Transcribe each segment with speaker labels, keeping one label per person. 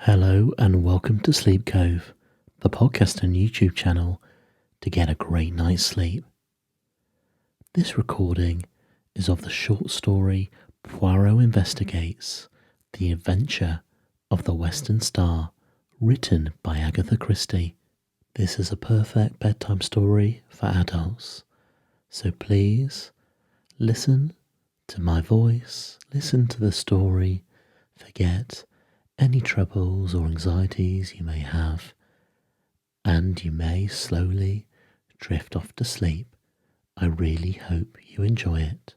Speaker 1: Hello and welcome to Sleep Cove, the podcast and YouTube channel to get a great night's sleep. This recording is of the short story Poirot Investigates, The Adventure of the Western Star, written by Agatha Christie. This is a perfect bedtime story for adults, so please listen to my voice, listen to the story, forget any troubles or anxieties you may have, and you may slowly drift off to sleep. I really hope you enjoy it.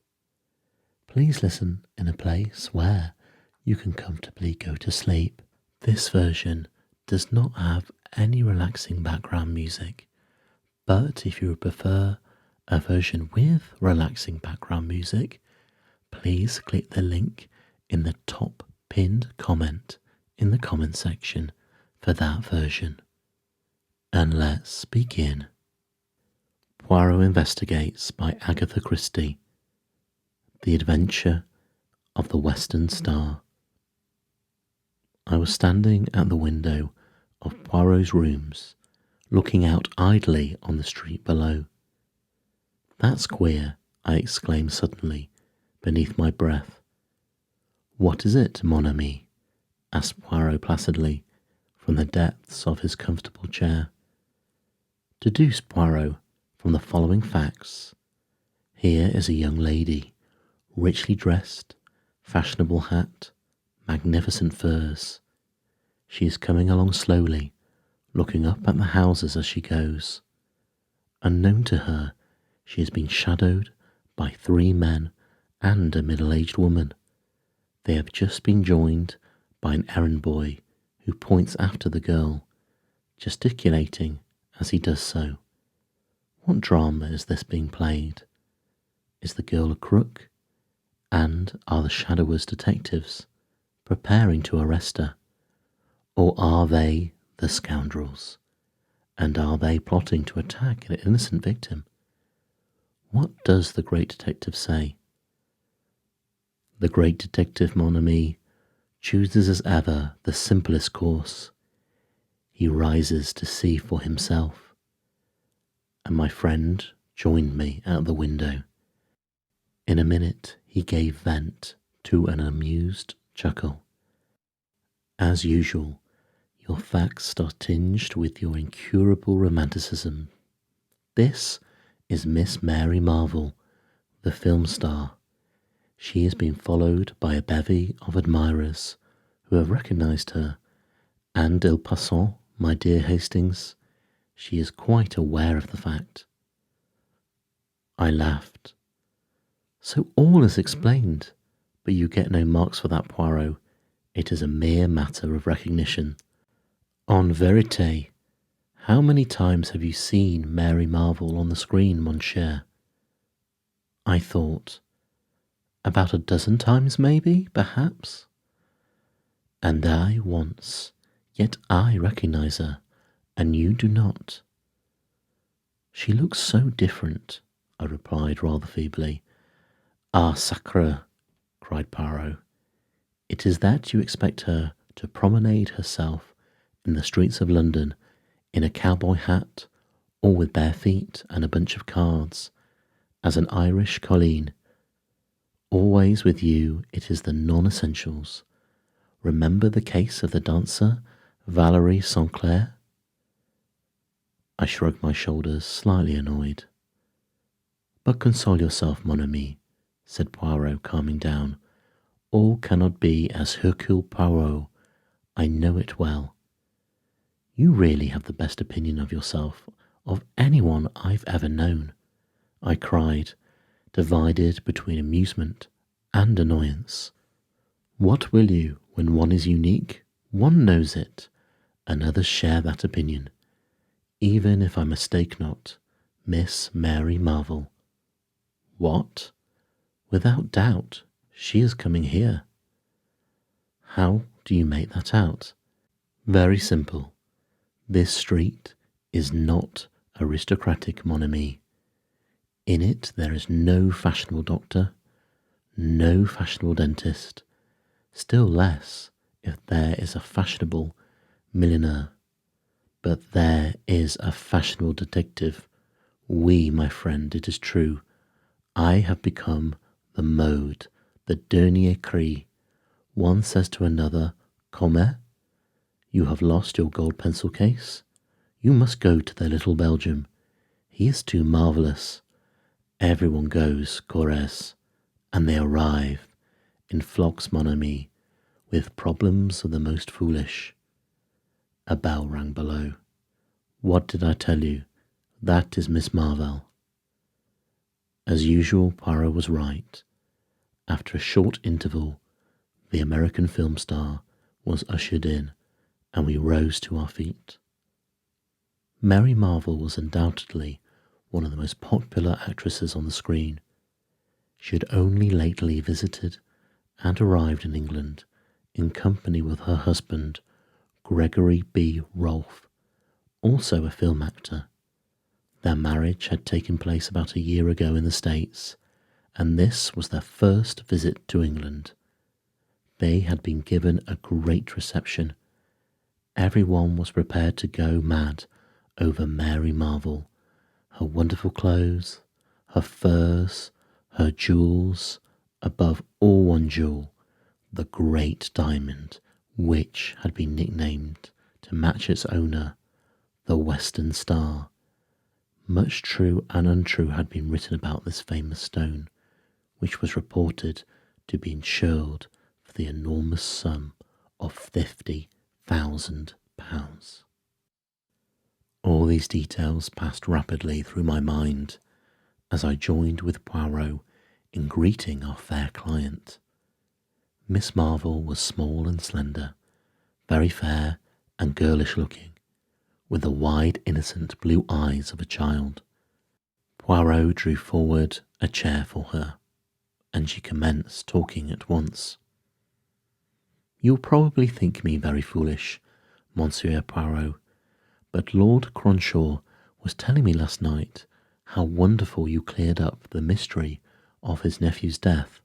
Speaker 1: Please listen in a place where you can comfortably go to sleep. This version does not have any relaxing background music, but if you would prefer a version with relaxing background music, please click the link in the top pinned comment in the comment section for that version. And let's begin. Poirot Investigates by Agatha Christie. The Adventure of the Western Star. I was standing at the window of Poirot's rooms, looking out idly on the street below. "That's queer," I exclaimed suddenly, beneath my breath. "What is it, mon ami?" asked Poirot placidly, from the depths of his comfortable chair. "Deduce, Poirot, from the following facts. Here is a young lady, richly dressed, fashionable hat, magnificent furs. She is coming along slowly, looking up at the houses as she goes. Unknown to her, she has been shadowed by 3 men and a middle-aged woman. They have just been joined by an errand boy who points after the girl, gesticulating as he does so. What drama is this being played? Is the girl a crook? And are the shadowers detectives, preparing to arrest her? Or are they the scoundrels? And are they plotting to attack an innocent victim? What does the great detective say? The great detective, mon ami, chooses as ever the simplest course. He rises to see for himself. And my friend joined me at the window. In a minute he gave vent to an amused chuckle. "As usual, your facts are tinged with your incurable romanticism. This is Miss Mary Marvel, the film star. She has been followed by a bevy of admirers who have recognized her, and il passant, my dear Hastings, she is quite aware of the fact." I laughed. "So all is explained, but you get no marks for that, Poirot. It is a mere matter of recognition. En vérité, how many times have you seen Mary Marvel on the screen, mon cher?" I thought. "About a dozen times, maybe, perhaps." "And I once, yet I recognize her, and you do not." "She looks so different," I replied rather feebly. "Ah, sacre!" cried Poirot. "It is that you expect her to promenade herself in the streets of London in a cowboy hat, or with bare feet and a bunch of cards, as an Irish colleen. Always with you it is the non-essentials. Remember the case of the dancer Valérie Saint-Clair?" I shrugged my shoulders, slightly annoyed. "But console yourself, mon ami," said Poirot, calming down. "All cannot be as Hercule Poirot. I know it well." "You really have the best opinion of yourself of anyone I've ever known," I cried, divided between amusement and annoyance. "What will you when one is unique? One knows it, and others share that opinion. Even if I mistake not, Miss Mary Marvel." "What? Without doubt, she is coming here." "How do you make that out?" "Very simple. This street is not aristocratic, mon ami. In it there is no fashionable doctor, no fashionable dentist, still less if there is a fashionable millionaire. But there is a fashionable detective. Oui, my friend, it is true. I have become the mode, the dernier cri. One says to another, Comment? You have lost your gold pencil case? You must go to their little Belgium. He is too marvellous. Everyone goes, Corres, and they arrive in flocks, mon ami, with problems of the most foolish. A bell rang below. What did I tell you? That is Miss Marvell. As usual, Poirot was right. After a short interval, the American film star was ushered in, and we rose to our feet. Mary Marvell was undoubtedly one of the most popular actresses on the screen. She had only lately visited and arrived in England in company with her husband, Gregory B. Rolfe, also a film actor. Their marriage had taken place about a year ago in the States, and this was their first visit to England. They had been given a great reception. Everyone was prepared to go mad over Mary Marvell, her wonderful clothes, her furs, her jewels, above all one jewel, the great diamond, which had been nicknamed, to match its owner, the Western Star. Much true and untrue had been written about this famous stone, which was reported to be insured for the enormous sum of £50,000. All these details passed rapidly through my mind as I joined with Poirot in greeting our fair client. Miss Marvell was small and slender, very fair and girlish looking, with the wide, innocent blue eyes of a child. Poirot drew forward a chair for her, and she commenced talking at once. You'll probably think me very foolish, Monsieur Poirot, but Lord Cronshaw was telling me last night how wonderful you cleared up the mystery of his nephew's death,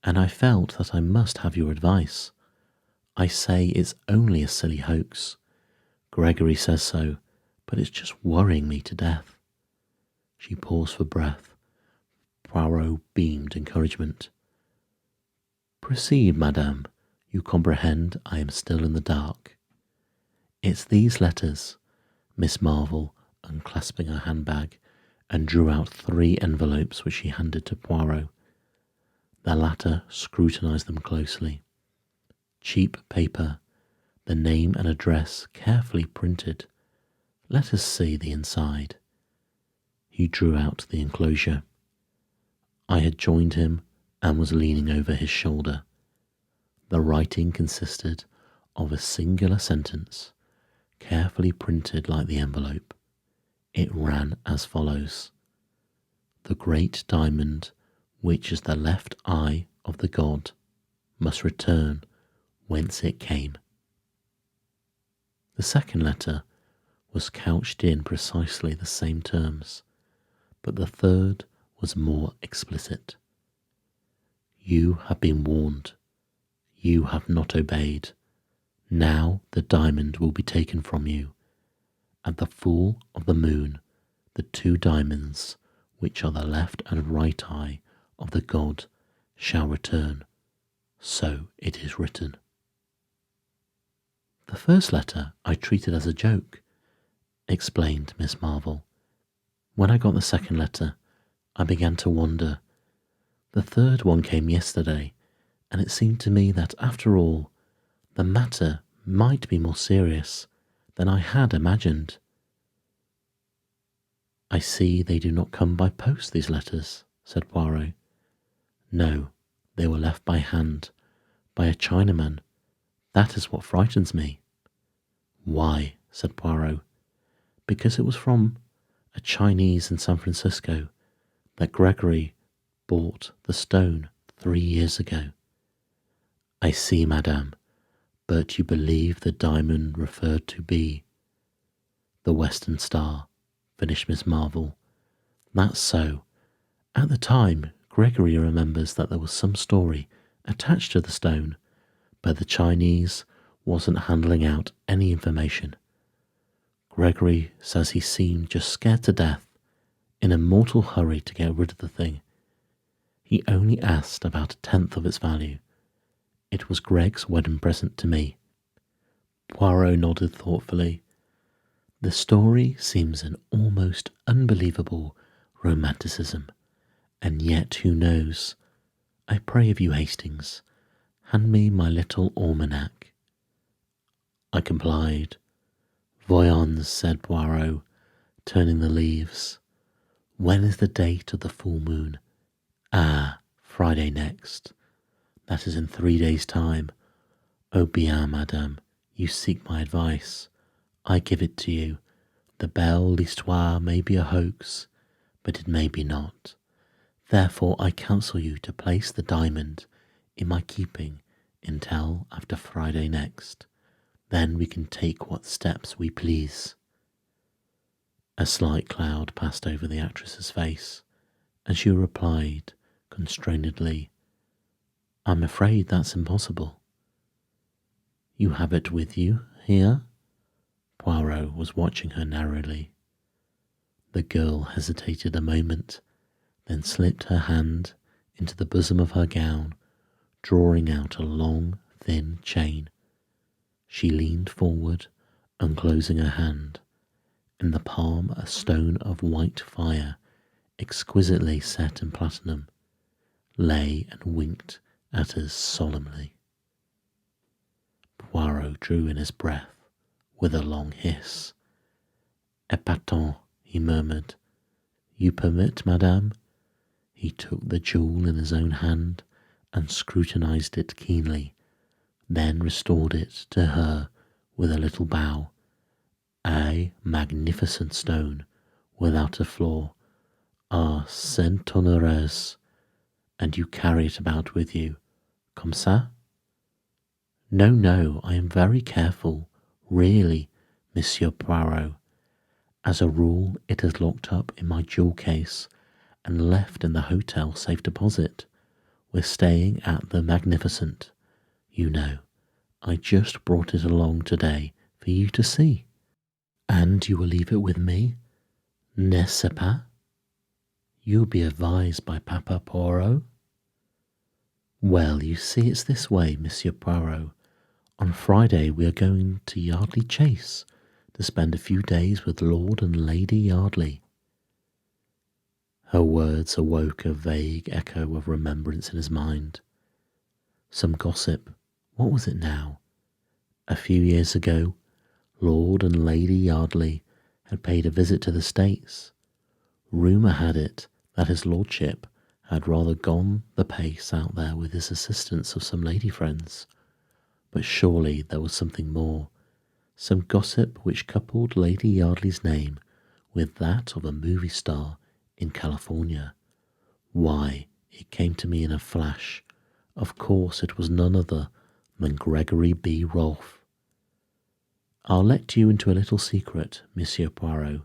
Speaker 1: and I felt that I must have your advice. I say it's only a silly hoax. Gregory says so, but it's just worrying me to death. She paused for breath. Poirot beamed encouragement. Proceed, madame. You comprehend I am still in the dark. It's these letters. Miss Marvell, unclasping her handbag, and drew out 3 envelopes which she handed to Poirot. The latter scrutinised them closely. Cheap paper, the name and address carefully printed. Let us see the inside. He drew out the enclosure. I had joined him and was leaning over his shoulder. The writing consisted of a singular sentence, carefully printed like the envelope. It ran as follows: The great diamond, which is the left eye of the god, must return whence it came. The second letter was couched in precisely the same terms, but the third was more explicit. You have been warned. You have not obeyed. Now the diamond will be taken from you. At the full of the moon, the 2 diamonds, which are the left and right eye of the god, shall return. So it is written. The first letter I treated as a joke, explained Miss Marvell. When I got the second letter, I began to wonder. The third one came yesterday, and it seemed to me that, after all, the matter might be more serious than I had imagined. I see they do not come by post, these letters, said Poirot. No, they were left by hand, by a Chinaman. That is what frightens me. Why? Said Poirot. Because it was from a Chinese in San Francisco that Gregory bought the stone 3 years ago. I see, madame, but you believe the diamond referred to be the Western Star, finished Miss Marvell. That's so. At the time, Gregory remembers that there was some story attached to the stone, but the Chinese wasn't handling out any information. Gregory says he seemed just scared to death, in a mortal hurry to get rid of the thing. He only asked about 1/10 of its value. It was Greg's wedding present to me. Poirot nodded thoughtfully. The story seems an almost unbelievable romanticism, and yet who knows? I pray of you, Hastings, hand me my little almanac. I complied. Voyons, said Poirot, turning the leaves. When is the date of the full moon? Ah, Friday next. That is in 3 days' time. Oh bien, madame, you seek my advice. I give it to you. The belle l'histoire may be a hoax, but it may be not. Therefore I counsel you to place the diamond in my keeping until after Friday next. Then we can take what steps we please. A slight cloud passed over the actress's face, and she replied constrainedly, I'm afraid that's impossible. You have it with you here? Poirot was watching her narrowly. The girl hesitated a moment, then slipped her hand into the bosom of her gown, drawing out a long, thin chain. She leaned forward, unclosing her hand. In the palm a stone of white fire, exquisitely set in platinum, lay and winked at us solemnly. Poirot drew in his breath with a long hiss. Épatant, he murmured. You permit, madame? He took the jewel in his own hand and scrutinized it keenly, then restored it to her with a little bow. A magnificent stone, without a flaw. Ah, Saint Honoreuse, and you carry it about with you, comme ça? No, no, I am very careful, really, Monsieur Poirot. As a rule, it is locked up in my jewel case and left in the hotel safe deposit. We're staying at the Magnificent. You know, I just brought it along today for you to see. And you will leave it with me? N'est-ce pas? You'll be advised by Papa Poirot? Well, you see, it's this way, Monsieur Poirot. On Friday we are going to Yardley Chase to spend a few days with Lord and Lady Yardley. Her words awoke a vague echo of remembrance in his mind. Some gossip. What was it now? A few years ago, Lord and Lady Yardley had paid a visit to the States. Rumour had it that his lordship had rather gone the pace out there with his assistance of some lady friends. But surely there was something more, some gossip which coupled Lady Yardley's name with that of a movie star in California. Why, it came to me in a flash. Of course it was none other than Gregory B. Rolfe. I'll let you into a little secret, Monsieur Poirot,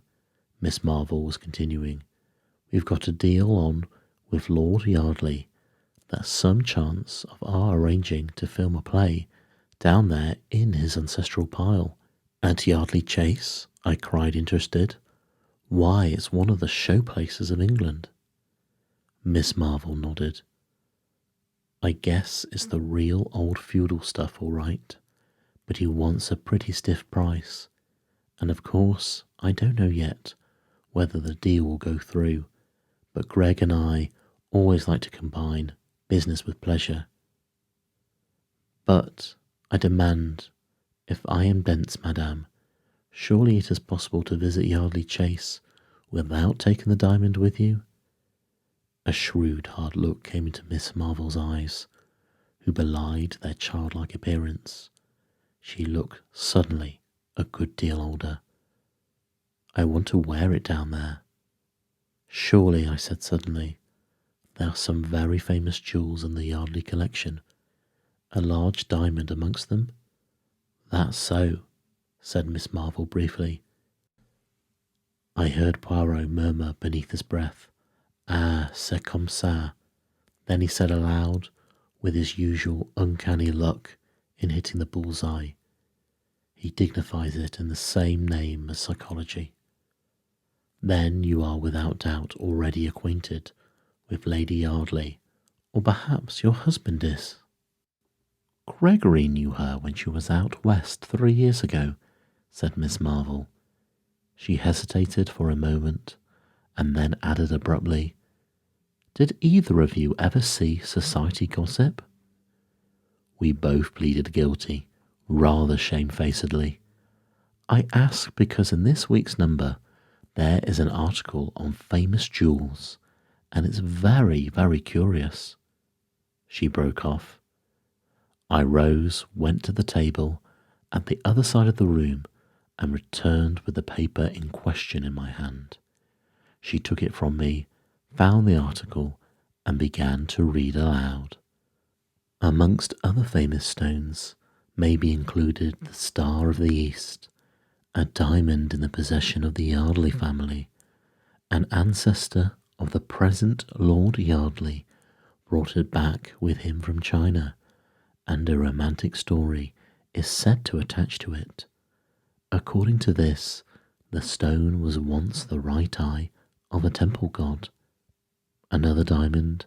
Speaker 1: Miss Marvel was continuing. We've got a deal on with Lord Yardley. There's some chance of our arranging to film a play down there in his ancestral pile. At Yardley Chase? I cried, interested. Why, it's one of the show places of England. Miss Marvel nodded. I guess it's the real old feudal stuff, all right, but he wants a pretty stiff price. And of course, I don't know yet whether the deal will go through, but Greg and I always like to combine business with pleasure. But I demand, if I am dense, madame, surely it is possible to visit Yardley Chase without taking the diamond with you? A shrewd, hard look came into Miss Marvel's eyes, who belied their childlike appearance. She looked suddenly a good deal older. I want to wear it down there. Surely, I said suddenly, there are some very famous jewels in the Yardley collection, a large diamond amongst them. That's so, said Miss Marvel briefly. I heard Poirot murmur beneath his breath, Ah, c'est comme ça. Then he said aloud, with his usual uncanny luck in hitting the bullseye, He dignifies it in the same name as psychology. Then you are without doubt already acquainted with Lady Yardley, or perhaps your husband is. Gregory knew her when she was out west 3 years ago, said Miss Marvel. She hesitated for a moment, and then added abruptly, Did either of you ever see society gossip? We both pleaded guilty, rather shamefacedly. I ask because in this week's number there is an article on famous jewels, and it's very, very curious. She broke off. I rose, went to the table at the other side of the room, and returned with the paper in question in my hand. She took it from me, found the article, and began to read aloud. Amongst other famous stones may be included the Star of the East, a diamond in the possession of the Yardley family. An ancestor of the present Lord Yardley brought it back with him from China, and a romantic story is said to attach to it. According to this, the stone was once the right eye of a temple god. Another diamond,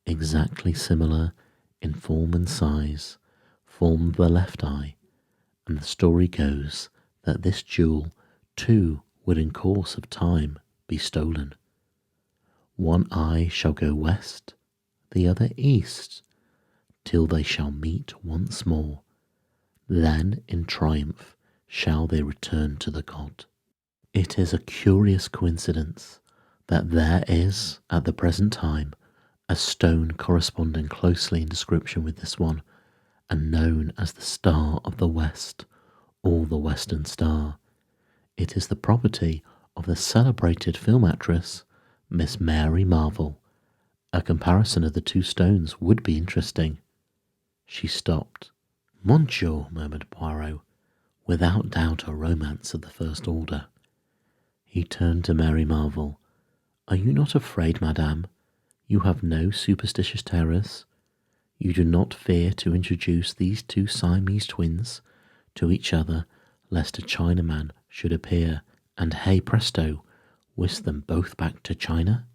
Speaker 1: exactly similar in form and size, formed the left eye, and the story goes that this jewel too would in course of time be stolen. One eye shall go west, the other east, till they shall meet once more. Then in triumph shall they return to the god. It is a curious coincidence that there is, at the present time, a stone corresponding closely in description with this one, and known as the Star of the West, or the Western Star. It is the property of the celebrated film actress, Miss Mary Marvel. A comparison of the two stones would be interesting. She stopped. Monsieur, murmured Poirot, without doubt a romance of the first order. He turned to Mary Marvel. Are you not afraid, madame? You have no superstitious terrors? You do not fear to introduce these two Siamese twins to each other, lest a Chinaman should appear and, hey presto, whisk them both back to China?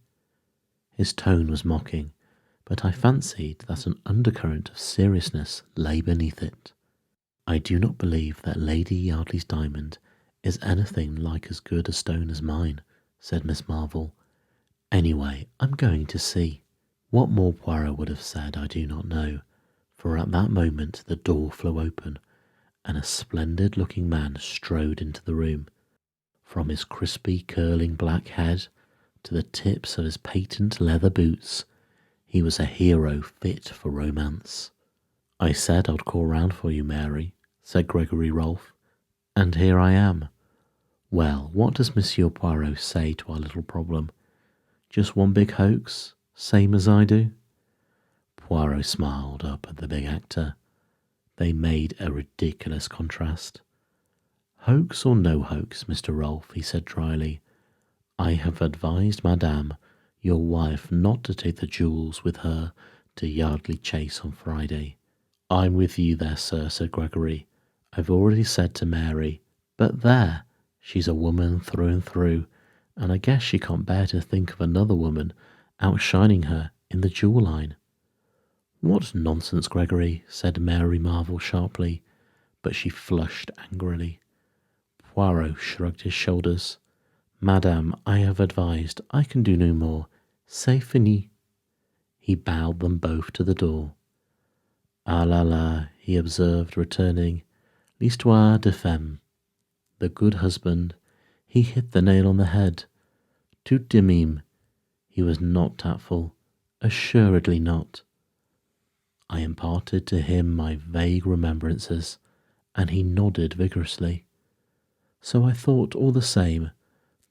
Speaker 1: His tone was mocking, but I fancied that an undercurrent of seriousness lay beneath it. I do not believe that Lady Yardley's diamond is anything like as good a stone as mine, said Miss Marvel. Anyway, I'm going to see. What more Poirot would have said I do not know, for at that moment the door flew open, and a splendid-looking man strode into the room. From his crispy, curling black head to the tips of his patent leather boots, he was a hero fit for romance. I said I'd call round for you, Mary, said Gregory Rolfe, and here I am. Well, what does Monsieur Poirot say to our little problem? Just one big hoax, same as I do? Poirot smiled up at the big actor. They made a ridiculous contrast. Hoax or no hoax, Mr. Rolfe, he said dryly, I have advised Madame, your wife, not to take the jewels with her to Yardley Chase on Friday. I'm with you there, sir, said Gregory. I've already said to Mary, but there, she's a woman through and through, and I guess she can't bear to think of another woman outshining her in the jewel line. What nonsense, Gregory, said Mary Marvel sharply, but she flushed angrily. Poirot shrugged his shoulders. Madame, I have advised. I can do no more. C'est fini. He bowed them both to the door. Ah la la, he observed, returning. L'histoire de femme. The good husband. He hit the nail on the head. Tout de même. He was not tactful. Assuredly not. I imparted to him my vague remembrances, and he nodded vigorously. So I thought all the same,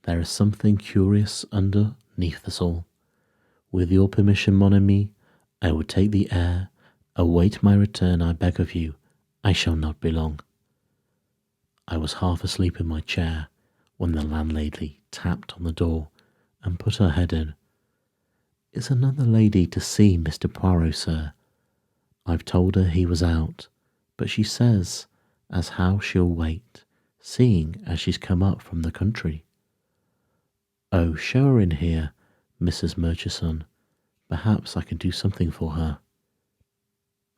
Speaker 1: there is something curious underneath us all. With your permission, mon ami, I will take the air. Await my return, I beg of you. I shall not be long. I was half asleep in my chair when the landlady tapped on the door and put her head in. Is another lady to see Mr. Poirot, sir? I've told her he was out, but she says, as how she'll wait, seeing as she's come up from the country. Oh, show her in here, Mrs. Murchison. Perhaps I can do something for her.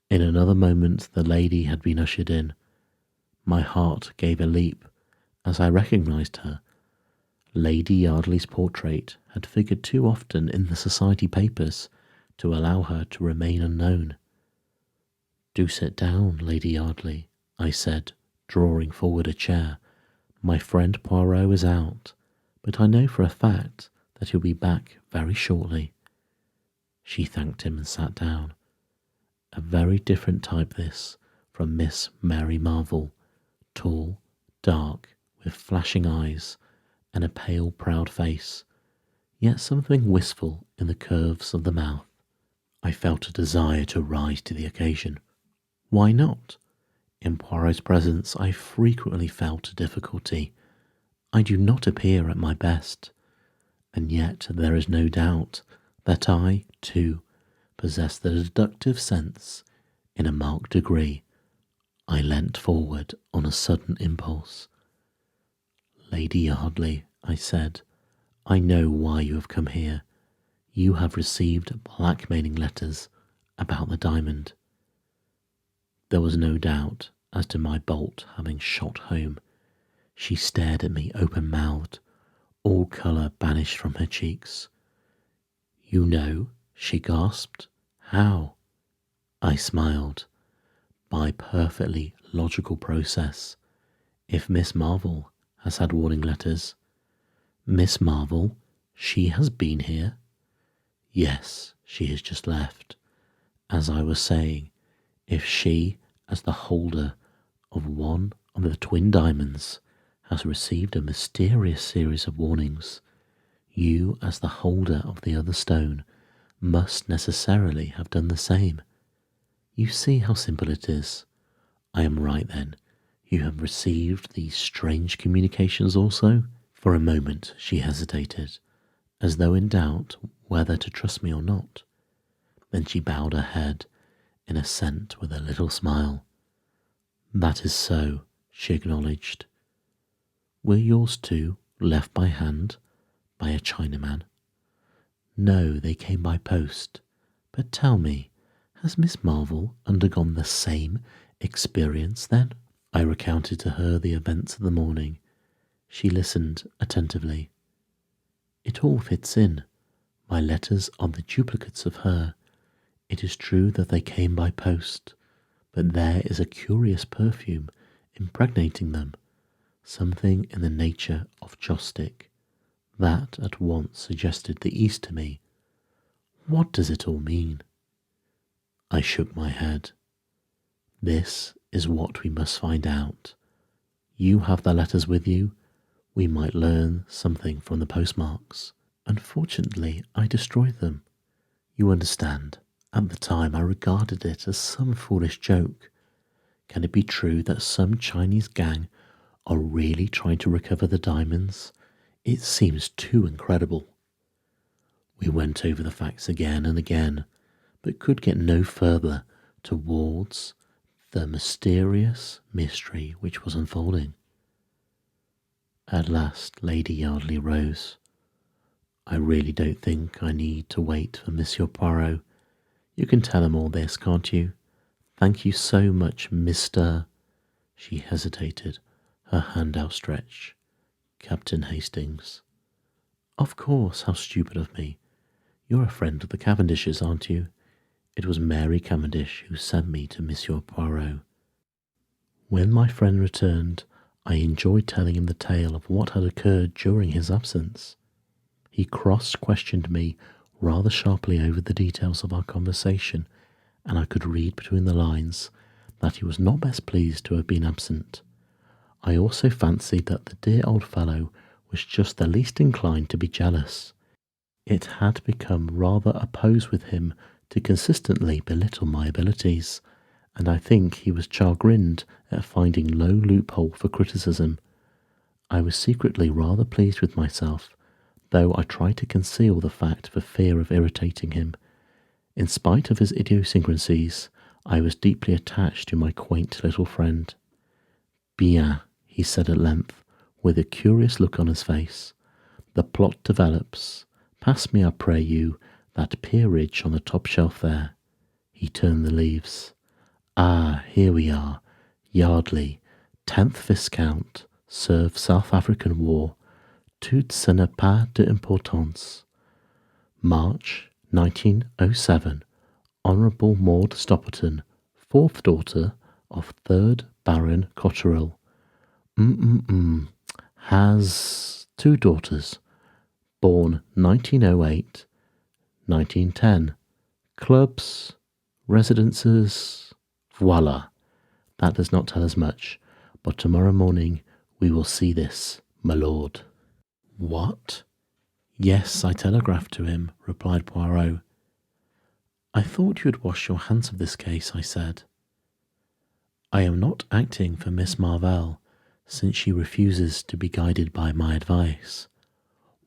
Speaker 1: In another moment the lady had been ushered in. My heart gave a leap as I recognised her. Lady Yardley's portrait had figured too often in the society papers to allow her to remain unknown. Do sit down, Lady Yardley, I said, drawing forward a chair. My friend Poirot is out, but I know for a fact that he'll be back very shortly. She thanked him and sat down. A very different type this from Miss Mary Marvel, tall, dark, with flashing eyes and a pale, proud face, yet something wistful in the curves of the mouth. I felt a desire to rise to the occasion. Why not? In Poirot's presence I frequently felt a difficulty. I do not appear at my best, and yet there is no doubt that I, too, possess the deductive sense in a marked degree. I leant forward on a sudden impulse. Lady Yardley, I said, I know why you have come here. You have received blackmailing letters about the diamond. There was no doubt as to my bolt having shot home. She stared at me open-mouthed, all colour banished from her cheeks. You know, she gasped. How? I smiled. By perfectly logical process. If Miss Marvel has had warning letters. Miss Marvel, she has been here? Yes, she has just left. As I was saying, if she, as the holder of one of the twin diamonds, has received a mysterious series of warnings, you, as the holder of the other stone, must necessarily have done the same. You see how simple it is. I am right then. You have received these strange communications also? For a moment she hesitated, as though in doubt whether to trust me or not. Then she bowed her head in assent with a little smile. That is so, she acknowledged. Were yours too left by hand by a Chinaman? No, they came by post. But tell me, has Miss Marvel undergone the same experience then? I recounted to her the events of the morning. She listened attentively. It all fits in. My letters are the duplicates of her. It is true that they came by post, but there is a curious perfume impregnating them, something in the nature of caustic. That at once suggested the East to me. What does it all mean? I shook my head. This is what we must find out. You have the letters with you. We might learn something from the postmarks. Unfortunately, I destroyed them. You understand, at the time I regarded it as some foolish joke. Can it be true that some Chinese gang are really trying to recover the diamonds? It seems too incredible. We went over the facts again and again, but could get no further towards the mysterious mystery which was unfolding. At last Lady Yardley rose. I really don't think I need to wait for Monsieur Poirot. You can tell him all this, can't you? Thank you so much, Mr. She hesitated, her hand outstretched. Captain Hastings. Of course, how stupid of me. You're a friend of the Cavendishes, aren't you? It was Mary Cavendish who sent me to Monsieur Poirot. When my friend returned, I enjoyed telling him the tale of what had occurred during his absence. He cross-questioned me rather sharply over the details of our conversation, and I could read between the lines that he was not best pleased to have been absent. I also fancied that the dear old fellow was just the least inclined to be jealous. It had become rather a pose with him to consistently belittle my abilities, and I think he was chagrined at finding no loophole for criticism. I was secretly rather pleased with myself, though I tried to conceal the fact for fear of irritating him. In spite of his idiosyncrasies, I was deeply attached to my quaint little friend. Bien, he said at length, with a curious look on his face. The plot develops. Pass me, I pray you, that peerage on the top shelf there. He turned the leaves. Ah, here we are. Yardley, 10th Viscount, served South African War. Tout ce n'est pas d'importance. March 1907. Honourable Maud Stopperton, 4th daughter of 3rd Baron Cotterill. Has 2 daughters. Born 1908, 1910. Clubs, residences, voila. That does not tell us much, but tomorrow morning we will see this, my lord. What? Yes, I telegraphed to him, replied Poirot. I thought you would wash your hands of this case, I said. I am not acting for Miss Marvell, since she refuses to be guided by my advice.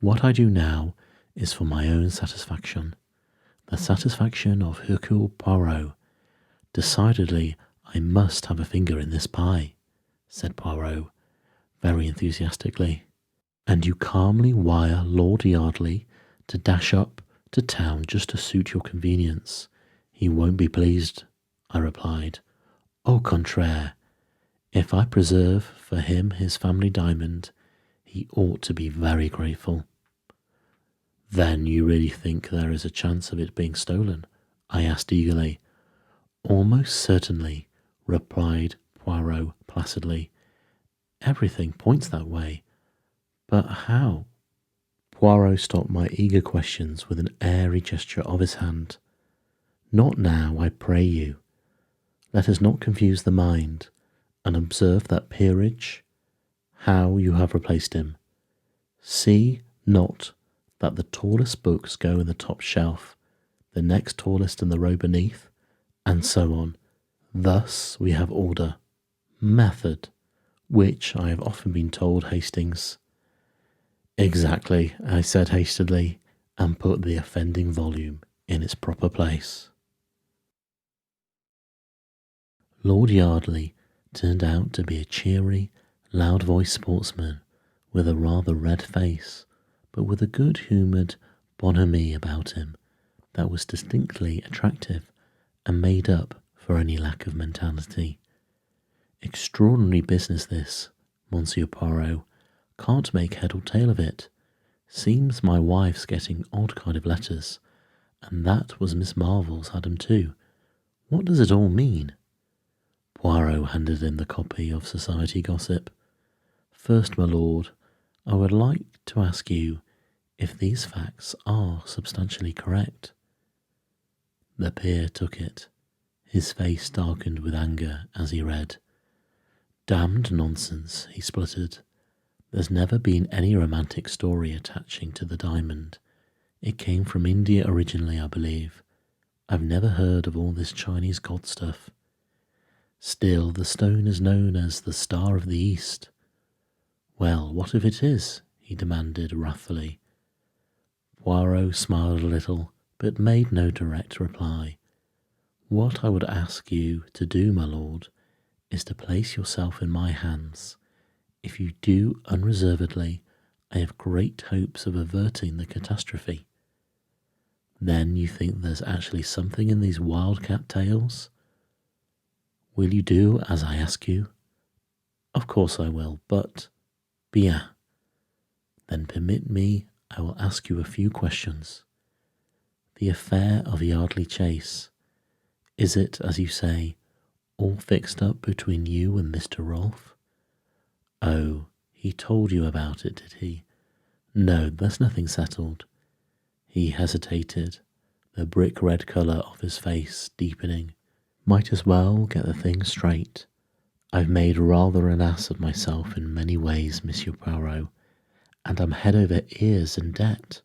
Speaker 1: What I do now is for my own satisfaction, the satisfaction of Hercule Poirot. Decidedly, I must have a finger in this pie, said Poirot, very enthusiastically. And you calmly wire Lord Yardley to dash up to town just to suit your convenience. He won't be pleased, I replied. Au contraire, if I preserve for him his family diamond, he ought to be very grateful. Then you really think there is a chance of it being stolen? I asked eagerly. Almost certainly, replied Poirot placidly. Everything points that way. But how? Poirot stopped my eager questions with an airy gesture of his hand. Not now, I pray you. Let us not confuse the mind, and observe that peerage, how you have replaced him. See not that the tallest books go in the top shelf, the next tallest in the row beneath, and so on. Thus we have order, method, which I have often been told, Hastings. Exactly, I said hastily, and put the offending volume in its proper place. Lord Yardley turned out to be a cheery, loud-voiced sportsman with a rather red face, but with a good-humoured bonhomie about him that was distinctly attractive and made up for any lack of mentality. Extraordinary business this, Monsieur Poirot. Can't make head or tail of it. Seems my wife's getting odd kind of letters, and that was Miss Marvel's had 'em too. What does it all mean? Poirot handed him the copy of Society Gossip. First, my lord, I would like to ask you if these facts are substantially correct. The peer took it. His face darkened with anger as he read. Damned nonsense, he spluttered. There's never been any romantic story attaching to the diamond. It came from India originally, I believe. I've never heard of all this Chinese god stuff. Still, the stone is known as the Star of the East. Well, what if it is? He demanded wrathfully. Poirot smiled a little, but made no direct reply. What I would ask you to do, my lord, is to place yourself in my hands. If you do unreservedly, I have great hopes of averting the catastrophe. Then you think there's actually something in these wildcat tales? Will you do as I ask you? Of course I will, but bien. Then permit me, I will ask you a few questions. The affair of Yardley Chase, is it, as you say, all fixed up between you and Mr. Rolfe? Oh, he told you about it, did he? No, there's nothing settled. He hesitated, the brick-red colour of his face deepening. Might as well get the thing straight. I've made rather an ass of myself in many ways, Monsieur Poirot, and I'm head over ears in debt.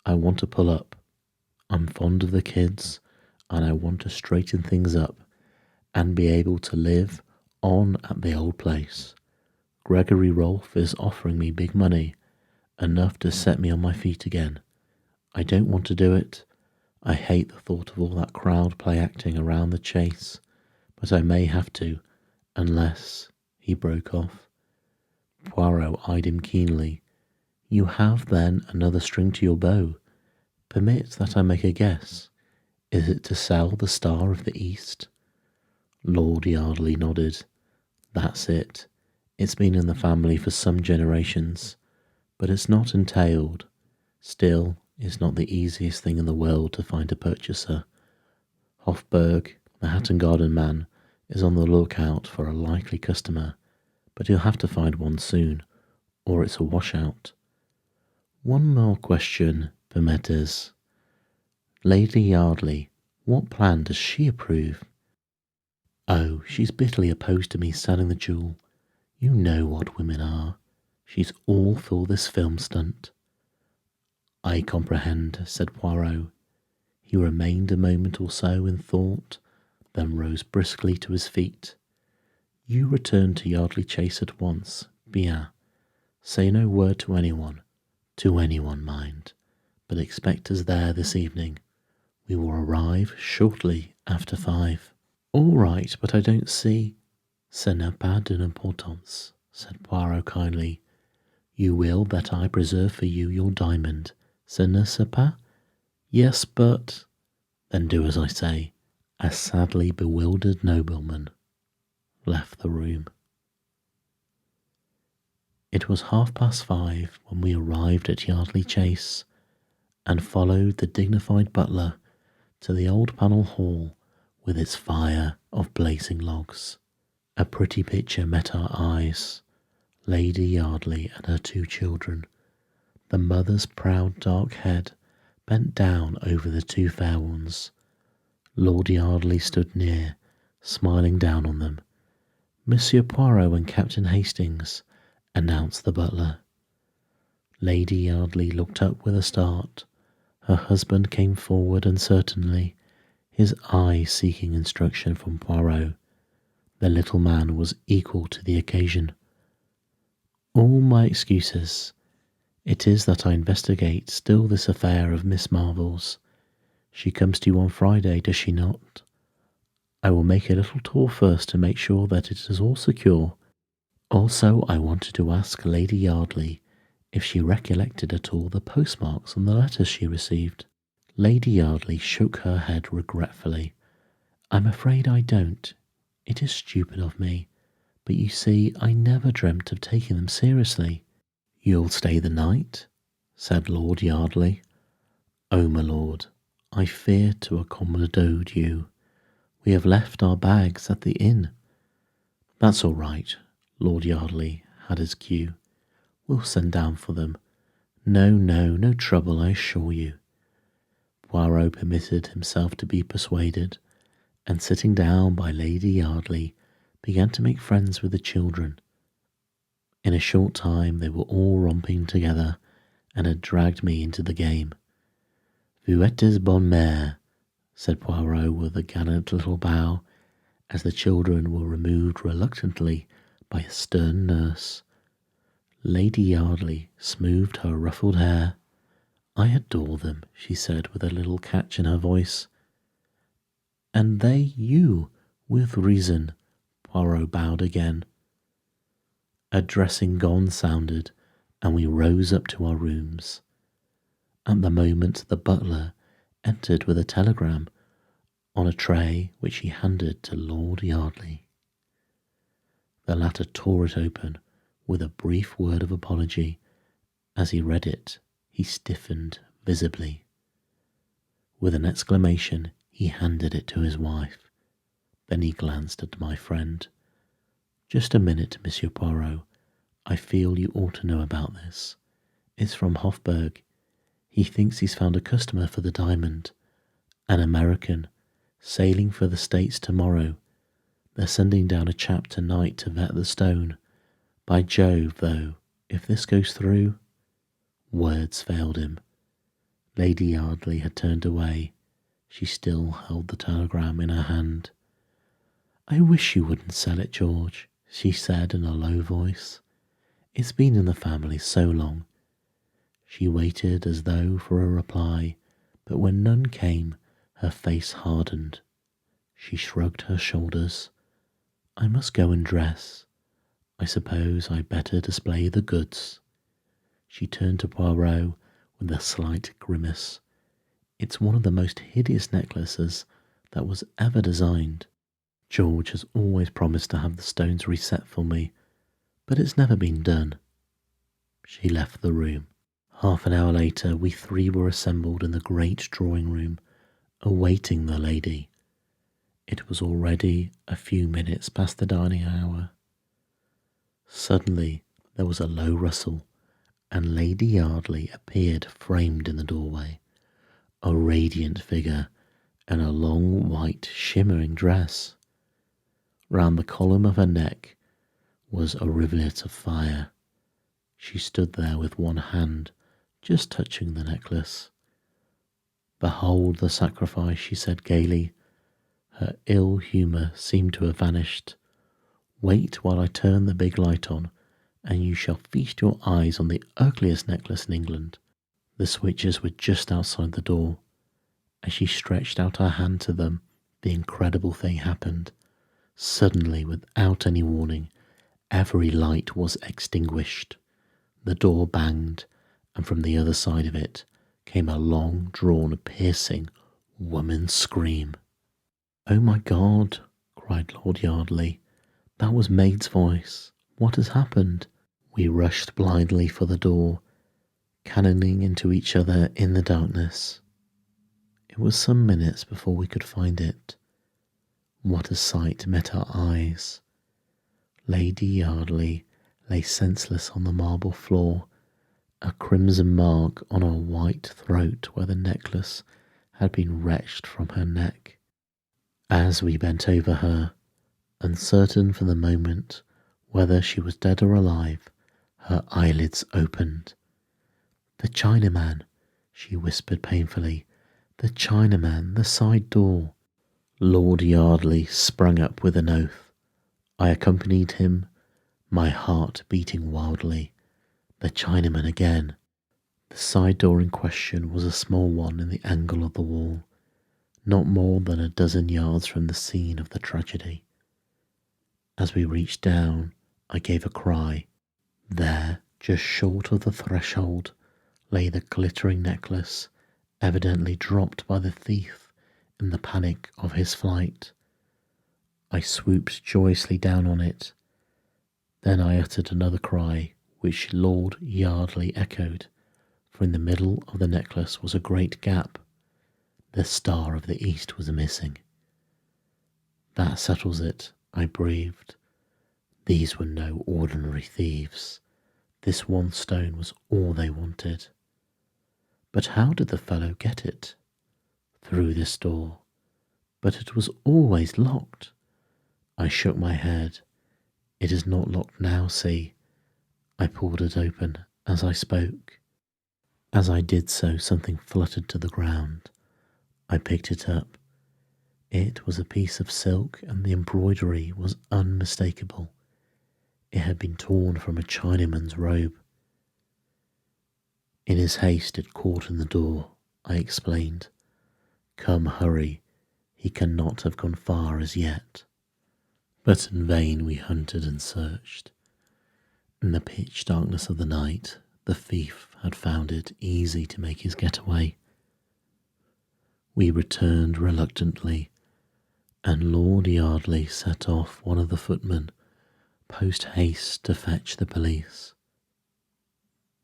Speaker 1: I want to pull up. I'm fond of the kids, and I want to straighten things up and be able to live on at the old place. Gregory Rolfe is offering me big money, enough to set me on my feet again. I don't want to do it. I hate the thought of all that crowd play acting around the chase, but I may have to, unless, he broke off. Poirot eyed him keenly. You have, then, another string to your bow. Permit that I make a guess. Is it to sell the Star of the East? Lord Yardley nodded. That's it. It's been in the family for some generations, but it's not entailed. Still, it's not the easiest thing in the world to find a purchaser. Hofburg, the Hatton Garden man, is on the lookout for a likely customer, but he'll have to find one soon, or it's a washout. One more question, Permettez. Lady Yardley, what plan does she approve? Oh, she's bitterly opposed to me selling the jewel. You know what women are. She's all for this film stunt. I comprehend, said Poirot. He remained a moment or so in thought, then rose briskly to his feet. You return to Yardley Chase at once, bien. Say no word to anyone, mind, but expect us there this evening. We will arrive shortly after 5. All right, but I don't see. Ce n'est pas d'importance, said Poirot kindly. You will that I preserve for you your diamond. Ce n'est pas? Yes, but... Then do as I say. A sadly bewildered nobleman left the room. It was 5:30 when we arrived at Yardley Chase and followed the dignified butler to the old panel hall with its fire of blazing logs. A pretty picture met our eyes. Lady Yardley and her 2 children, the mother's proud dark head bent down over the 2 fair ones. Lord Yardley stood near, smiling down on them. Monsieur Poirot and Captain Hastings, announced the butler. Lady Yardley looked up with a start. Her husband came forward uncertainly, his eye seeking instruction from Poirot. The little man was equal to the occasion. All my excuses. It is that I investigate still this affair of Miss Marvel's. She comes to you on Friday, does she not? I will make a little tour first to make sure that it is all secure. Also, I wanted to ask Lady Yardley if she recollected at all the postmarks on the letters she received. Lady Yardley shook her head regretfully. I'm afraid I don't. It is stupid of me, but you see, I never dreamt of taking them seriously. You'll stay the night? Said Lord Yardley. Oh, my lord, I fear to accommodate you. We have left our bags at the inn. That's all right. Lord Yardley had his cue. We'll send down for them. No trouble, I assure you. Poirot permitted himself to be persuaded, and sitting down by Lady Yardley, began to make friends with the children. In a short time they were all romping together, and had dragged me into the game. Vous êtes bonne mère, said Poirot with a gallant little bow, as the children were removed reluctantly by a stern nurse. Lady Yardley smoothed her ruffled hair. I adore them, she said with a little catch in her voice. And they you, with reason. Poirot bowed again. A dressing gong sounded, and we rose up to our rooms. At the moment the butler entered with a telegram on a tray which he handed to Lord Yardley. The latter tore it open with a brief word of apology. As he read it, he stiffened visibly. With an exclamation, he handed it to his wife. Then he glanced at my friend. Just a minute, Monsieur Poirot. I feel you ought to know about this. It's from Hofburg. He thinks he's found a customer for the diamond. An American, sailing for the States tomorrow. They're sending down a chap tonight to vet the stone. By Jove, though, if this goes through... Words failed him. Lady Yardley had turned away. She still held the telegram in her hand. I wish you wouldn't sell it, George, she said in a low voice. It's been in the family so long. She waited as though for a reply, but when none came, her face hardened. She shrugged her shoulders. I must go and dress. I suppose I'd better display the goods. She turned to Poirot with a slight grimace. It's one of the most hideous necklaces that was ever designed. George has always promised to have the stones reset for me, but it's never been done. She left the room. Half an hour later, we three were assembled in the great drawing room, awaiting the lady. It was already a few minutes past the dining hour. Suddenly, there was a low rustle, and Lady Yardley appeared framed in the doorway, a radiant figure in a long white shimmering dress. Round the column of her neck was a rivulet of fire. She stood there with one hand just touching the necklace. "Behold the sacrifice," she said gaily. Her ill humour seemed to have vanished. "Wait while I turn the big light on, and you shall feast your eyes on the ugliest necklace in England." The switches were just outside the door. As she stretched out her hand to them, the incredible thing happened. Suddenly, without any warning, every light was extinguished. The door banged, and from the other side of it came a long-drawn, piercing woman's scream. "Oh my God!" cried Lord Yardley. "That was Maid's voice. What has happened?" We rushed blindly for the door, cannoning into each other in the darkness. It was some minutes before we could find it. What a sight met our eyes! Lady Yardley lay senseless on the marble floor, a crimson mark on her white throat where the necklace had been wrenched from her neck. As we bent over her, uncertain for the moment whether she was dead or alive, her eyelids opened. "The Chinaman," she whispered painfully. "The Chinaman, the side door." Lord Yardley sprang up with an oath. I accompanied him, my heart beating wildly. The Chinaman again. The side door in question was a small one in the angle of the wall, not more than a dozen yards from the scene of the tragedy. As we reached down, I gave a cry. There, just short of the threshold, lay the glittering necklace, evidently dropped by the thief in the panic of his flight. I swooped joyously down on it. Then I uttered another cry, which Lord Yardley echoed, for in the middle of the necklace was a great gap. The Star of the East was missing. "That settles it," I breathed. These were no ordinary thieves. This one stone was all they wanted. But how did the fellow get it? Through this door. But it was always locked. I shook my head. "It is not locked now, see." I pulled it open as I spoke. As I did so, something fluttered to the ground. I picked it up. It was a piece of silk, and the embroidery was unmistakable. It had been torn from a Chinaman's robe. In his haste it caught in the door, I explained. "Come, hurry. He cannot have gone far as yet." But in vain we hunted and searched. In the pitch darkness of the night, the thief had found it easy to make his getaway. We returned reluctantly, and Lord Yardley set off one of the footmen post haste to fetch the police.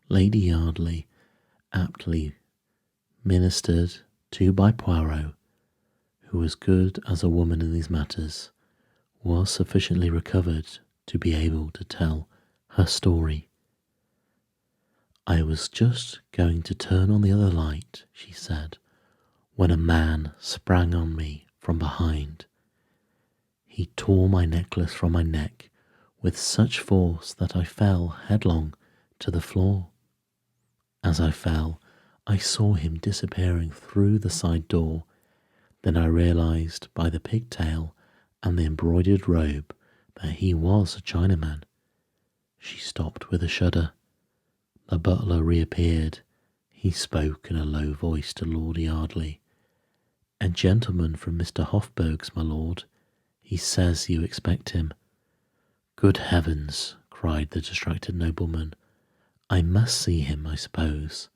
Speaker 1: Lady Yardley, aptly ministered to by Poirot, who was good as a woman in these matters, was sufficiently recovered to be able to tell her story. "I was just going to turn on the other light," she said, "when a man sprang on me from behind. He tore my necklace from my neck with such force that I fell headlong to the floor. As I fell, I saw him disappearing through the side door. Then I realized by the pigtail and the embroidered robe that he was a Chinaman." She stopped with a shudder. The butler reappeared. He spoke in a low voice to Lord Yardley. "A gentleman from Mr. Hofburg's, my lord. He says you expect him." "Good heavens!" cried the distracted nobleman. I must see him, I suppose.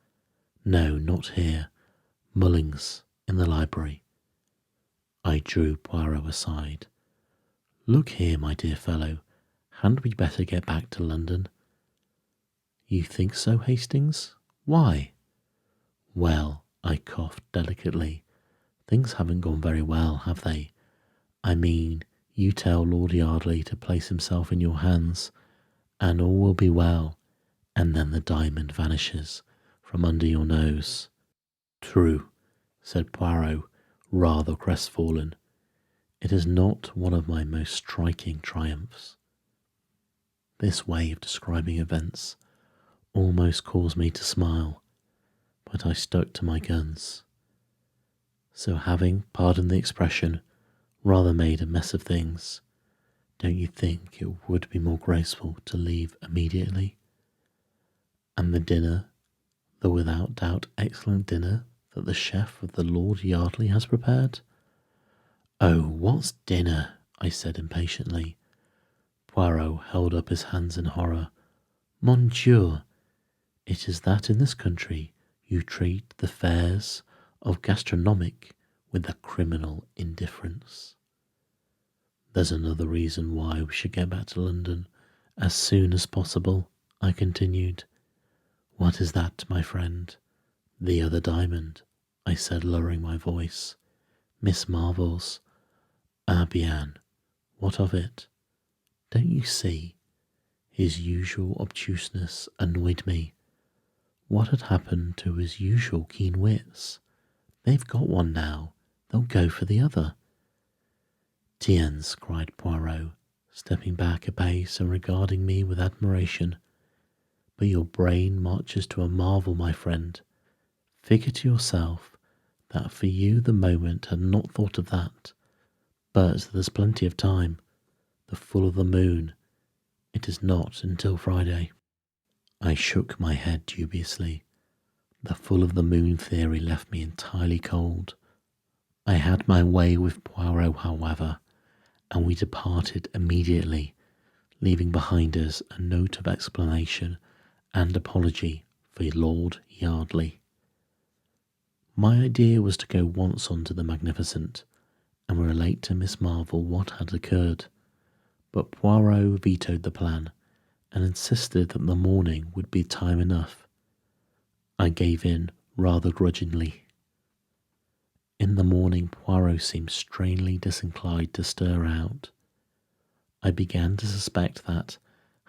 Speaker 1: No, not here. Mullings, in the library. I drew Poirot aside. Look here, my dear fellow, hadn't we better get back to London? You think so, Hastings? Why? Well, I coughed delicately. Things haven't gone very well, have they? I mean, you tell Lord Yardley to place himself in your hands, and all will be well, and then the diamond vanishes from under your nose. True, said Poirot, rather crestfallen. It is not one of my most striking triumphs. This way of describing events almost caused me to smile, but I stuck to my guns. So having, pardon the expression, rather made a mess of things, don't you think it would be more graceful to leave immediately? And the dinner, the without doubt excellent dinner that the chef of the Lord Yardley has prepared? Oh, what's dinner? I said impatiently. Poirot held up his hands in horror. Mon Dieu, it is that in this country you treat the fares of gastronomic with a criminal indifference. There's another reason why we should get back to London as soon as possible, I continued. What is that, my friend? The other diamond, I said, lowering my voice. Miss Marvel's. Ah, bien, what of it? Don't you see? His usual obtuseness annoyed me. What had happened to his usual keen wits? They've got one now. They'll go for the other. Tiens, cried Poirot, stepping back a pace and regarding me with admiration. But your brain marches to a marvel, my friend. Figure to yourself that for you the moment had not thought of that. But there's plenty of time. The full of the moon. It is not until Friday. I shook my head dubiously. The full of the moon theory left me entirely cold. I had my way with Poirot, however, and we departed immediately, leaving behind us a note of explanation and apology for Lord Yardley. My idea was to go once on to the Magnificent and relate to Miss Marvel what had occurred, but Poirot vetoed the plan and insisted that the morning would be time enough. I gave in rather grudgingly. In the morning, Poirot seemed strangely disinclined to stir out. I began to suspect that,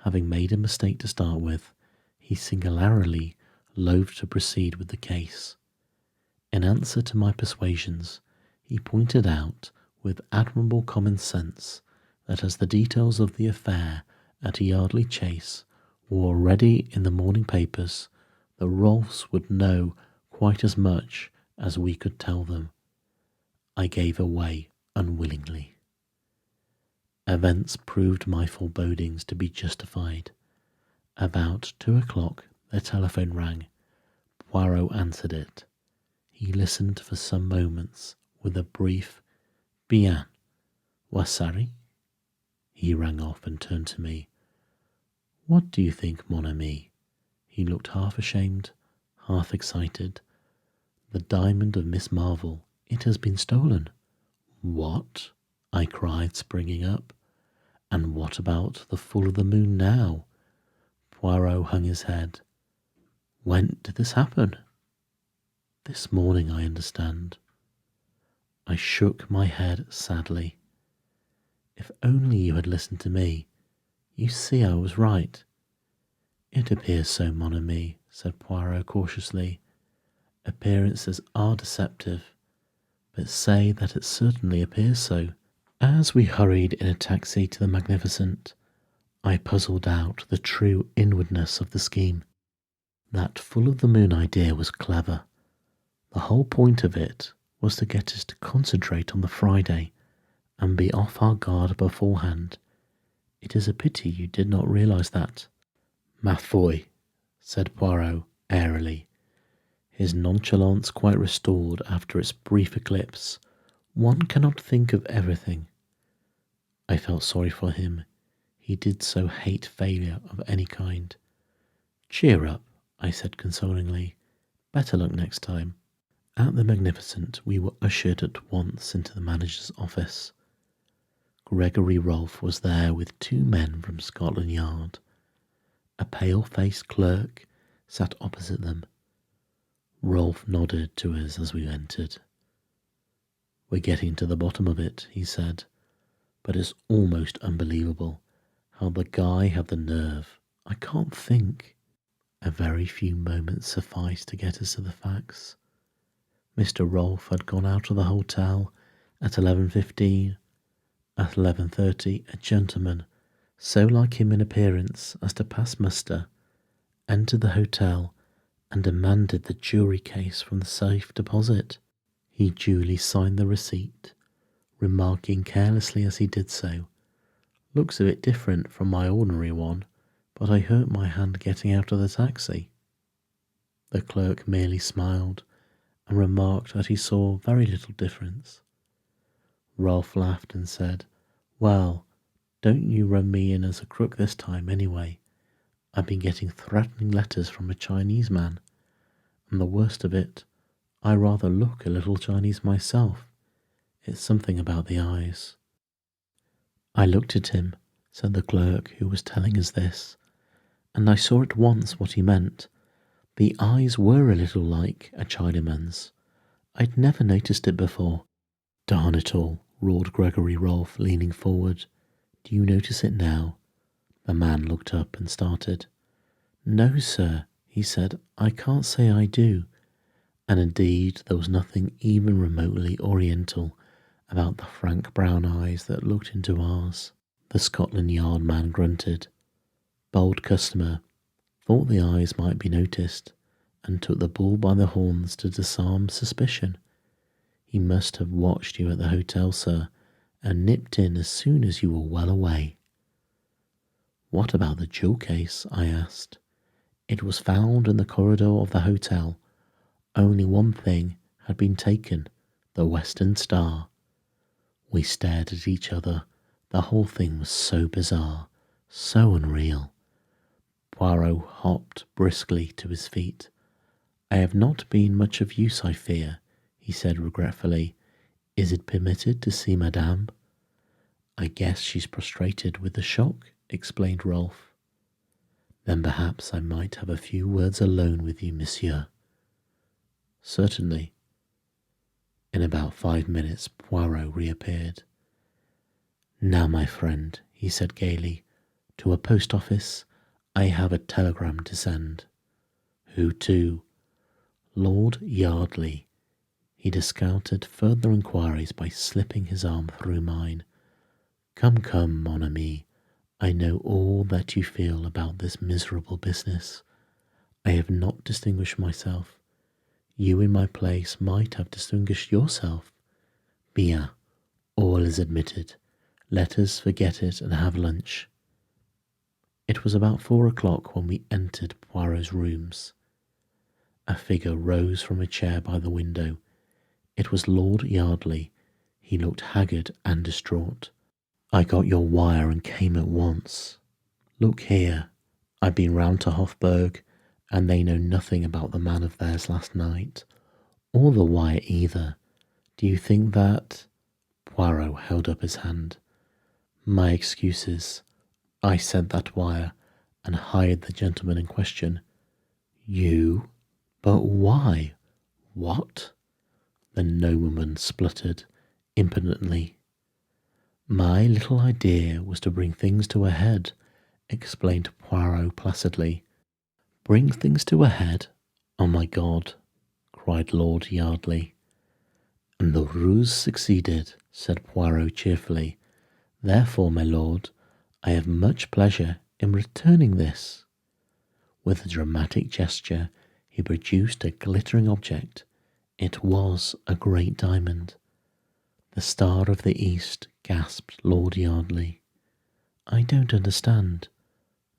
Speaker 1: having made a mistake to start with, he singularly loathed to proceed with the case. In answer to my persuasions, he pointed out with admirable common sense that as the details of the affair at Yardley Chase were already in the morning papers, the Rolfes would know quite as much as we could tell them. I gave away unwillingly. Events proved my forebodings to be justified. About 2 o'clock the telephone rang. Poirot answered it. He listened for some moments with a brief Bien, Wasari? He rang off and turned to me. What do you think, mon ami? He looked half ashamed, half excited. The diamond of Miss Marvel, it has been stolen. What? I cried, springing up. And what about the full of the moon now? Poirot hung his head. When did this happen? This morning, I understand. I shook my head sadly. If only you had listened to me. You see I was right. It appears so, mon ami, said Poirot cautiously. Appearances are deceptive, but say that it certainly appears so. As we hurried in a taxi to the Magnificent, I puzzled out the true inwardness of the scheme. That full of the moon idea was clever. The whole point of it was to get us to concentrate on the Friday and be off our guard beforehand. It is a pity you did not realize that. Ma foi, said Poirot airily, his nonchalance quite restored after its brief eclipse. One cannot think of everything. I felt sorry for him. He did so hate failure of any kind. "Cheer up," I said consolingly. "Better luck next time." At the Magnificent, we were ushered at once into the manager's office. Gregory Rolfe was there with two men from Scotland Yard. A pale-faced clerk sat opposite them. Rolfe nodded to us as we entered. "We're getting to the bottom of it," he said, "but it's almost unbelievable how the guy had the nerve. I can't think." A very few moments sufficed to get us to the facts. Mr. Rolfe had gone out of the hotel at 11:15. At 11:30, a gentleman, so like him in appearance as to pass muster, entered the hotel and demanded the jewellery case from the safe deposit. He duly signed the receipt, remarking carelessly as he did so, "Looks a bit different from my ordinary one, but I hurt my hand getting out of the taxi." The clerk merely smiled and remarked that he saw very little difference. Rolfe laughed and said, "Well, don't you run me in as a crook this time, anyway. I've been getting threatening letters from a Chinese man, and the worst of it, I rather look a little Chinese myself. It's something about the eyes." I looked at him, said the clerk who was telling us this, and I saw at once what he meant. The eyes were a little like a Chinaman's. I'd never noticed it before. "Darn it all," roared Gregory Rolfe, leaning forward. "Do you notice it now?" The man looked up and started. "No, sir," he said, "I can't say I do." And indeed there was nothing even remotely oriental about the frank brown eyes that looked into ours. The Scotland Yard man grunted. Bold customer, thought the eyes might be noticed, and took the bull by the horns to disarm suspicion. He must have watched you at the hotel, sir, and nipped in as soon as you were well away. "What about the jewel case?" I asked. "It was found in the corridor of the hotel. Only one thing had been taken, the Western Star." We stared at each other. The whole thing was so bizarre, so unreal. Poirot hopped briskly to his feet. "I have not been much of use, I fear," he said regretfully. "Is it permitted to see Madame?" "I guess she's prostrated with the shock," explained Rolfe. "Then perhaps I might have a few words alone with you, monsieur." "Certainly." In about 5 minutes, Poirot reappeared. "Now, my friend," he said gaily, "to a post office. I have a telegram to send." "Who to?" "Lord Yardley." He discounted further inquiries by slipping his arm through mine. "Come, come, mon ami, I know all that you feel about this miserable business. I have not distinguished myself. You in my place might have distinguished yourself. Bien, all is admitted. Let us forget it and have lunch." It was about 4 o'clock when we entered Poirot's rooms. A figure rose from a chair by the window. It was Lord Yardley. He looked haggard and distraught. "I got your wire and came at once. Look here, I've been round to Hofburg, and they know nothing about the man of theirs last night, or the wire either. Do you think that—" Poirot held up his hand. "My excuses. I sent that wire and hired the gentleman in question." "You? But why? What?" The nobleman spluttered impotently. "My little idea was to bring things to a head," explained Poirot placidly. "Bring things to a head? Oh my God!" cried Lord Yardley. "And the ruse succeeded," said Poirot cheerfully. "Therefore, my lord, I have much pleasure in returning this." With a dramatic gesture, he produced a glittering object. It was a great diamond. "The Star of the East," gasped Lord Yardley. "I don't understand."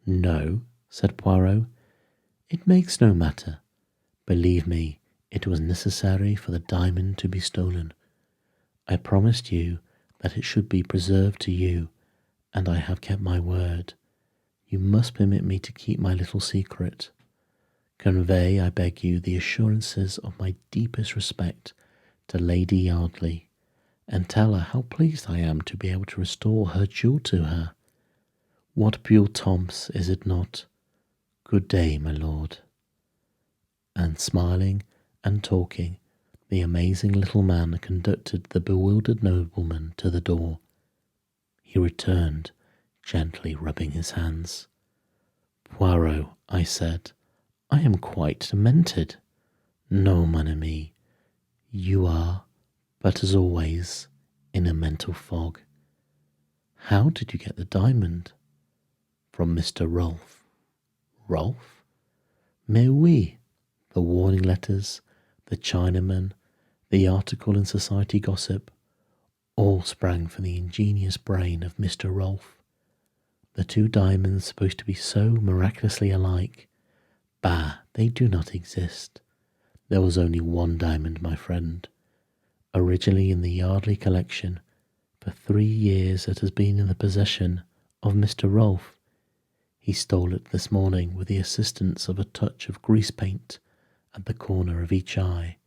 Speaker 1: "No," said Poirot. "It makes no matter. Believe me, it was necessary for the diamond to be stolen. I promised you that it should be preserved to you, and I have kept my word. You must permit me to keep my little secret. Convey, I beg you, the assurances of my deepest respect to Lady Yardley, and tell her how pleased I am to be able to restore her jewel to her. What pure Tom's, is it not? Good day, my lord. And smiling and talking, the amazing little man conducted the bewildered nobleman to the door. He returned, gently rubbing his hands. Poirot, I said, I am quite demented. No, mon ami, you are, but as always, in a mental fog. How did you get the diamond? From Mr. Rolfe. Rolfe? Mais oui. The warning letters, the Chinaman, the article in Society Gossip, all sprang from the ingenious brain of Mr. Rolfe. The two diamonds supposed to be so miraculously alike. Bah, they do not exist. There was only one diamond, my friend. Originally in the Yardley collection, for 3 years it has been in the possession of Mr. Rolfe. He stole it this morning with the assistance of a touch of grease paint at the corner of each eye.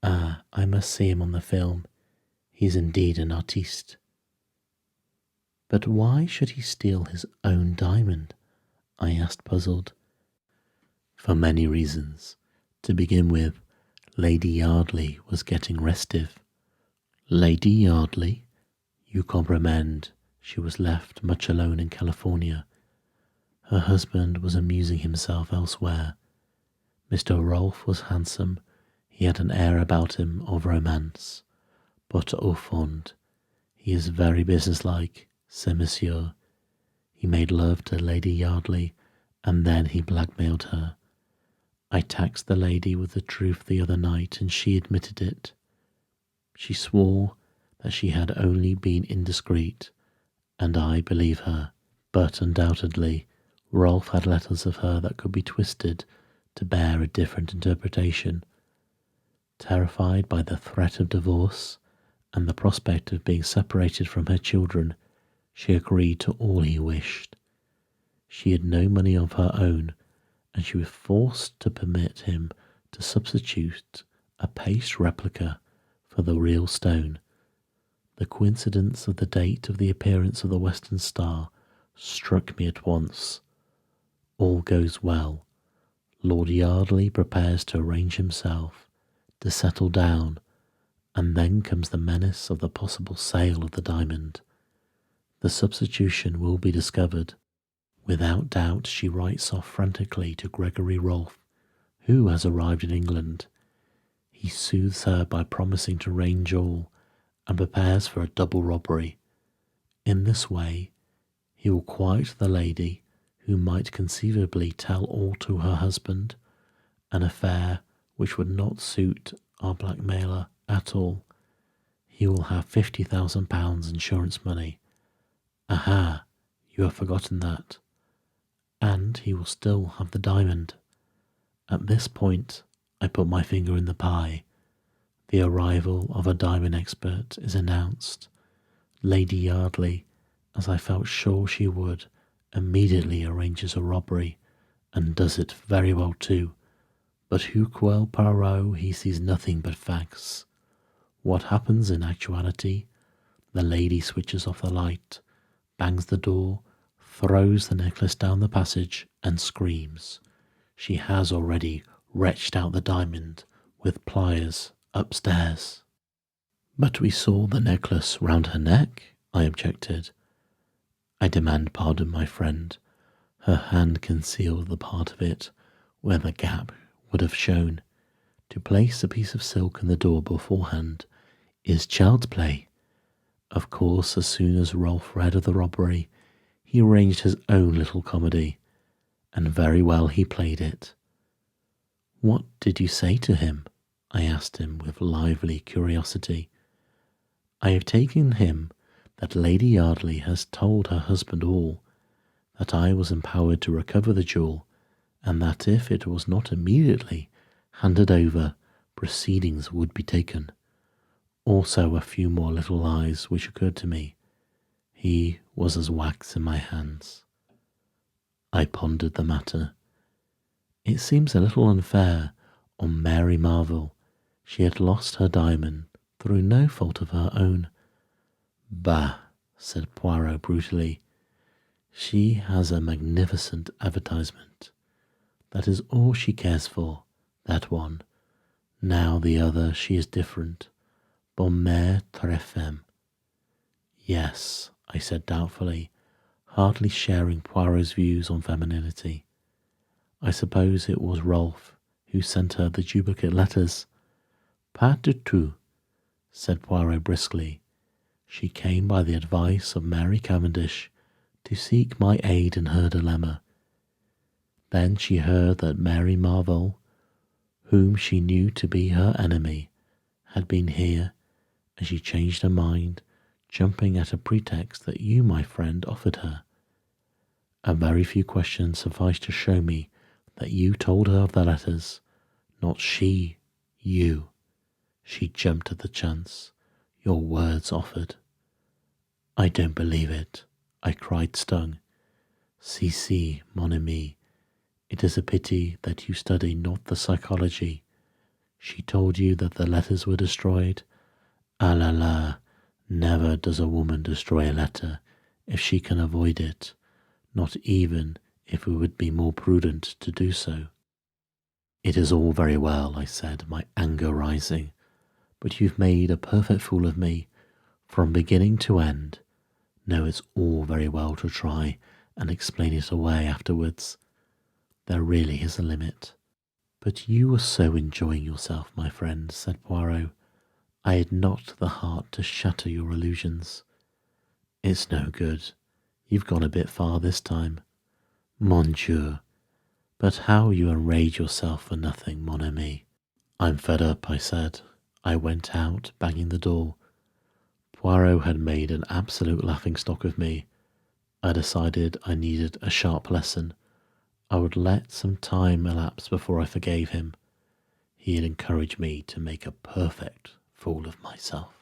Speaker 1: Ah, I must see him on the film. He is indeed an artiste. But why should he steal his own diamond? I asked, puzzled. For many reasons. To begin with, Lady Yardley was getting restive. Lady Yardley? You comprehend, she was left much alone in California. Her husband was amusing himself elsewhere. Mr. Rolfe was handsome. He had an air about him of romance. But au fond, he is very businesslike, c'est monsieur. He made love to Lady Yardley, and then he blackmailed her. I taxed the lady with the truth the other night, and she admitted it. She swore that she had only been indiscreet, and I believe her. But undoubtedly, Rolfe had letters of her that could be twisted to bear a different interpretation. Terrified by the threat of divorce and the prospect of being separated from her children, she agreed to all he wished. She had no money of her own, and she was forced to permit him to substitute a paste replica for the real stone. The coincidence of the date of the appearance of the Western Star struck me at once. All goes well. Lord Yardley prepares to arrange himself, to settle down, and then comes the menace of the possible sale of the diamond. The substitution will be discovered. Without doubt, she writes off frantically to Gregory Rolfe, who has arrived in England. He soothes her by promising to range all, and prepares for a double robbery. In this way, he will quiet the lady, who might conceivably tell all to her husband, an affair which would not suit our blackmailer at all. He will have £50,000 insurance money. Aha, you have forgotten that. And he will still have the diamond. At this point, I put my finger in the pie. The arrival of a diamond expert is announced. Lady Yardley, as I felt sure she would, immediately arranges a robbery, and does it very well too. But Huquel Poirot, he sees nothing but facts. What happens in actuality? The lady switches off the light, bangs the door, throws the necklace down the passage, and screams. She has already wrenched out the diamond with pliers upstairs. But we saw the necklace round her neck, I objected. I demand pardon, my friend. Her hand concealed the part of it where the gap would have shown. To place a piece of silk in the door beforehand is child's play. Of course, as soon as Rolfe read of the robbery, he arranged his own little comedy, and very well he played it. What did you say to him? I asked him with lively curiosity. I have taken him that Lady Yardley has told her husband all, that I was empowered to recover the jewel, and that if it was not immediately handed over, proceedings would be taken. Also a few more little lies which occurred to me. He was as wax in my hands. I pondered the matter. It seems a little unfair on Mary Marvell. She had lost her diamond through no fault of her own. Bah, said Poirot brutally. She has a magnificent advertisement. That is all she cares for, that one. Now the other, she is different. Bonne mère très femme. Yes, I said doubtfully, hardly sharing Poirot's views on femininity. I suppose it was Rolfe who sent her the duplicate letters. Pas du tout, said Poirot briskly. She came by the advice of Mary Cavendish to seek my aid in her dilemma. Then she heard that Mary Marvell, whom she knew to be her enemy, had been here, and she changed her mind, jumping at a pretext that you, my friend, offered her. A very few questions sufficed to show me that you told her of the letters, not she, you. She jumped at the chance your words offered. I don't believe it, I cried, stung. Si, mon ami, it is a pity that you study not the psychology. She told you that the letters were destroyed. Ah la, never does a woman destroy a letter if she can avoid it, not even if it would be more prudent to do so. It is all very well, I said, my anger rising, but you've made a perfect fool of me, from beginning to end. No, it's all very well to try and explain it away afterwards. There really is a limit. But you were so enjoying yourself, my friend, said Poirot. I had not the heart to shatter your illusions. It's no good. You've gone a bit far this time. Mon Dieu, but how you enrage yourself for nothing, mon ami. I'm fed up, I said. I went out, banging the door. Poirot had made an absolute laughingstock of me. I decided I needed a sharp lesson. I would let some time elapse before I forgave him. He had encouraged me to make a perfect fool of myself.